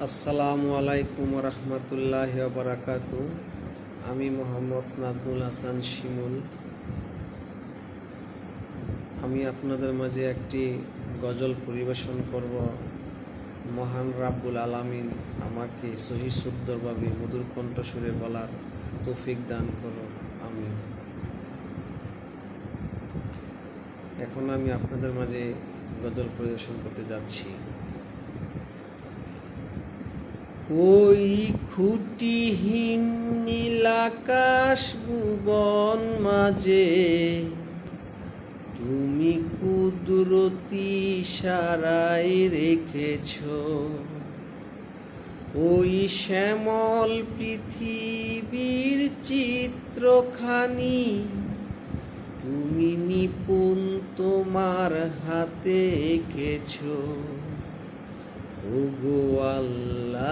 আসসালামু আলাইকুম রহমতুল্লাহি ওয়া বারাকাতু। আমি মোহাম্মদ নাজমুল হাসান শিমুল। আমি আপনাদের মাঝে একটি গজল পরিবেশন করব। মহান রাব্বুল আলামিন আমাকে সহি সুন্দরভাবে মধুর কণ্ঠস্বরে বলার তৌফিক দান করো, আমি। এখন আমি আপনাদের মাঝে গজল পরিবেশন করতে যাচ্ছি। ওই খুঁটিহীন নীলাকাশ ভুবন মাঝে তুমি কুদরতি ইশারায় রেখেছ ওই শ্যামল পৃথিবীর চিত্রখানি তুমি নিপুণ তোমার হাতে এঁকেছ। ওগো আল্লাহ,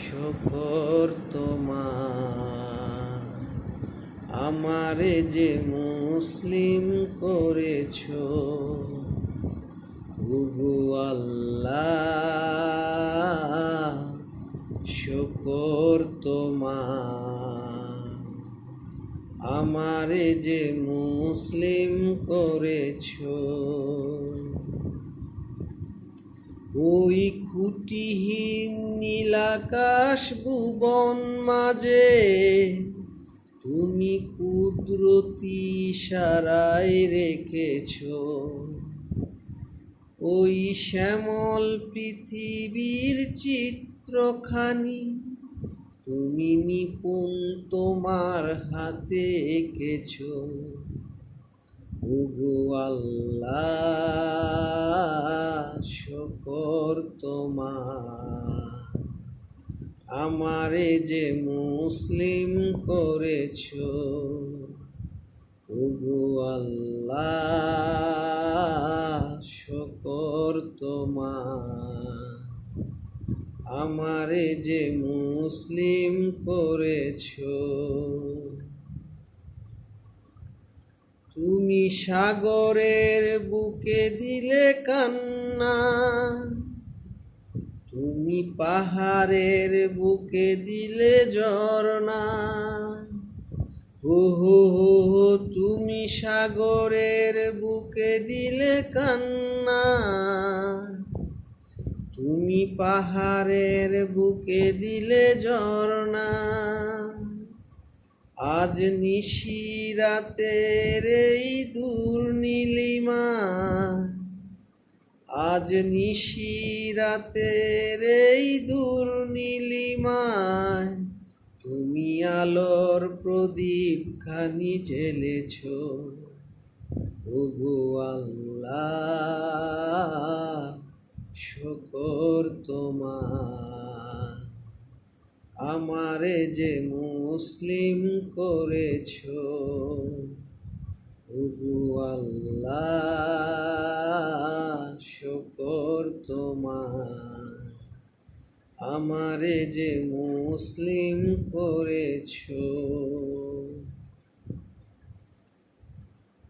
শুকর তোমার, আমারে যে মুসলিম করেছ। ওগো আল্লাহ, শুকর তোমার, আমারে যে মুসলিম করেছ। ওই খুঁটিহীন নীলাকাশ ভুবন মাঝে তুমি কুদরতি ইশারায় রেখেছ ওই শ্যামল পৃথিবীর চিত্রখানি তুমি নিপুণ তোমার হাতে এঁকেছ। ওগো আল্লাহ, শুকর তোমার, আমারে যে মুসলিম করেছ। ওগো আল্লাহ, শুকর তোমার, আমারে যে মুসলিম করেছ। তুমি সাগরের বুকে দিলে কান্না, তুমি পাহাড়ের বুকে দিলে ঝরনা। ওহো হো, তুমি সাগরের বুকে দিলে কান্না, তুমি পাহাড়ের বুকে দিলে ঝরনা। আজ নিশিরাতের এই দূর নীলিমা, আজ নিশিরাতের এই দূর নীলিমায় তুমি আলোর প্রদীপ খানি জ্বেলেছ। ওগো আল্লাহ, শুকর তোমার, আমারে যে মুসলিম করেছ। ওগো আল্লাহ, শুকর তোমার, আমারে যে মুসলিম করেছ।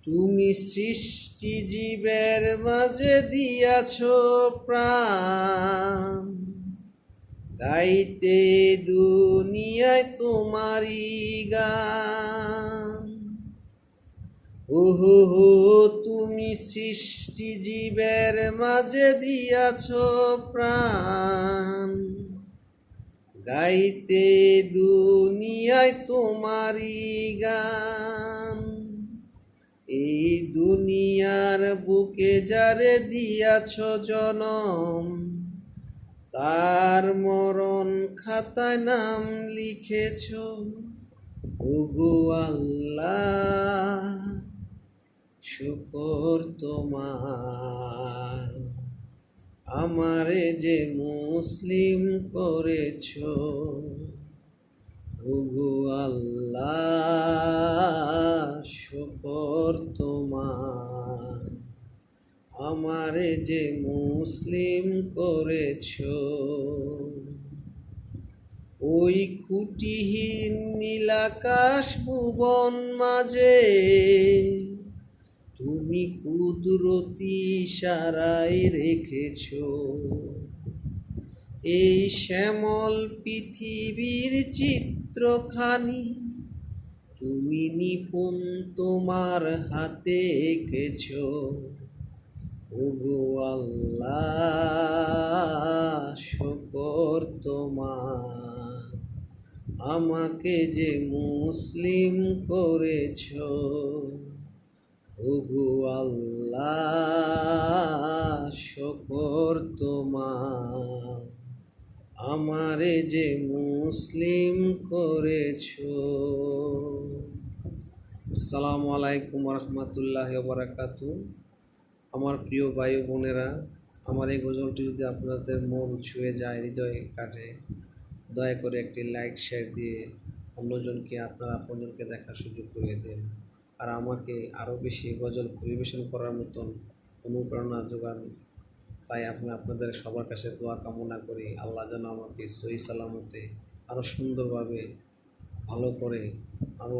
তুমি সৃষ্টি জীবের মাঝে দিয়াছ প্রাণ, গাইতে দুনিয়ায় তোমারি গান। ওহো হো, তুমি সৃষ্টি জীবের মাঝে দিয়াছ প্রাণ, গাইতে দুনিয়ায় তোমারি গান। এই দুনিয়ার বুকে যারে দিয়াছ জনম, তার মরণ খাতায় নাম লিখেছ। ওগো আল্লাহ, শুকর তোমার, আমারে যে মুসলিম করেছ। ওগো আল্লাহ, শুকর তোমার, আমারে যে মুসলিম করেছ। ওই খুঁটিহীন নীলাকাশ ভুবন মাঝে তুমি কুদরতি ইশারায় রেখেছো এই শ্যামল পৃথিবীর চিত্রখানি, তুমি নিপুণ তোমার হাতে এঁকেছো। ওগো আল্লাহ শুকর তোমার, আমাকে যে মুসলিম করেছো। ওগো আল্লাহ শুকর তোমার, আমারে যে মুসলিম করেছো। আসসালামু আলাইকুম রহমতুল্লাহ বারাকাতু। আমার প্রিয় ভাই বোনেরা, আমার এই গজলটি যদি আপনাদের মন ছুঁয়ে যায়, হৃদয় কাটে, দয়া করে একটি লাইক শেয়ার দিয়ে অন্যজনকে, আপনার আপনজনকে দেখার সুযোগ করে দেন। আর আমাকে আরও বেশি গজল পরিবেশন করার মতন অনুপ্রেরণা যোগান। তাই আমি আপনাদের সবার কাছে দোয়া কামনা করি, আল্লাহ যেন আমাকে সহি সালামতে আরও সুন্দরভাবে ভালো করে আরও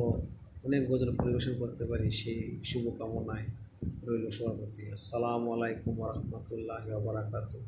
অনেক গজল পরিবেশন করতে পারি, সেই শুভকামনায় রইল সবার প্রতি। আসসালামু আলাইকুম রহমতুল্লাহ বারাকাতুহু।